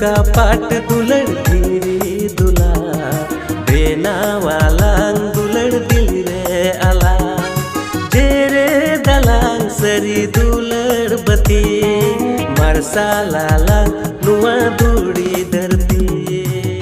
का पाट दुलड़ धीरी दुला बेना वालांग दुलड़ दिल रे अला जेरे सरी दुलड़ बती मरसा लाला नुआ